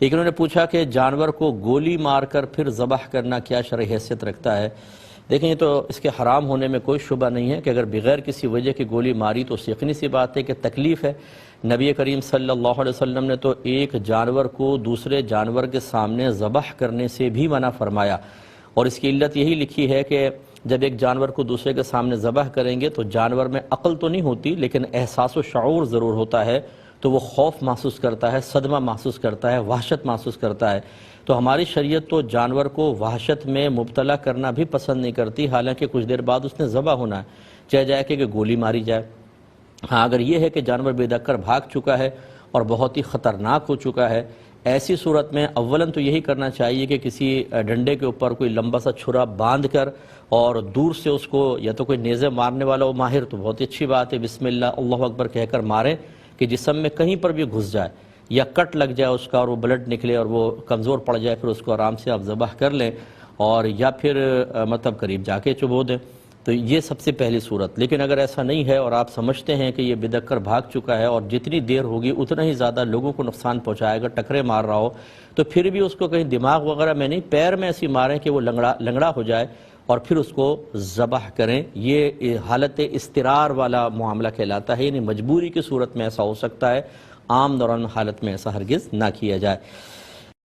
ایک انہوں نے پوچھا کہ جانور کو گولی مار کر پھر ذبح کرنا کیا شرعی حیثیت رکھتا ہے؟ دیکھیں، یہ تو اس کے حرام ہونے میں کوئی شبہ نہیں ہے کہ اگر بغیر کسی وجہ کی گولی ماری تو یقینی سی بات ہے کہ تکلیف ہے۔ نبی کریم صلی اللہ علیہ وسلم نے تو ایک جانور کو دوسرے جانور کے سامنے ذبح کرنے سے بھی منع فرمایا، اور اس کی علت یہی لکھی ہے کہ جب ایک جانور کو دوسرے کے سامنے ذبح کریں گے تو جانور میں عقل تو نہیں ہوتی لیکن احساس و شعور ضرور ہوتا ہے، تو وہ خوف محسوس کرتا ہے، صدمہ محسوس کرتا ہے، وحشت محسوس کرتا ہے۔ تو ہماری شریعت تو جانور کو وحشت میں مبتلا کرنا بھی پسند نہیں کرتی، حالانکہ کچھ دیر بعد اس نے ذبح ہونا ہے، چاہے جائے کہ گولی ماری جائے۔ ہاں، اگر یہ ہے کہ جانور بے دخ کر بھاگ چکا ہے اور بہت ہی خطرناک ہو چکا ہے، ایسی صورت میں اولاً تو یہی کرنا چاہیے کہ کسی ڈنڈے کے اوپر کوئی لمبا سا چھرا باندھ کر اور دور سے اس کو، یا تو کوئی نیزے مارنے والا ہو ماہر تو بہت ہی اچھی بات ہے، بسم اللہ اللہ اکبر کہہ کر ماریں کہ جسم میں کہیں پر بھی گھس جائے یا کٹ لگ جائے اس کا اور وہ بلڈ نکلے اور وہ کمزور پڑ جائے، پھر اس کو آرام سے آپ ذبح کر لیں، اور یا پھر مطلب قریب جا کے چبو دیں۔ تو یہ سب سے پہلی صورت۔ لیکن اگر ایسا نہیں ہے اور آپ سمجھتے ہیں کہ یہ بدک کر بھاگ چکا ہے اور جتنی دیر ہوگی اتنا ہی زیادہ لوگوں کو نقصان پہنچائے گا، ٹکرے مار رہا ہو، تو پھر بھی اس کو کہیں دماغ وغیرہ میں نہیں، پیر میں ایسی ماریں کہ وہ لنگڑا ہو جائے اور پھر اس کو ذبح کریں۔ یہ حالت اضطرار والا معاملہ کہلاتا ہے، یعنی مجبوری کی صورت میں ایسا ہو سکتا ہے، عام نارمل حالت میں ایسا ہرگز نہ کیا جائے۔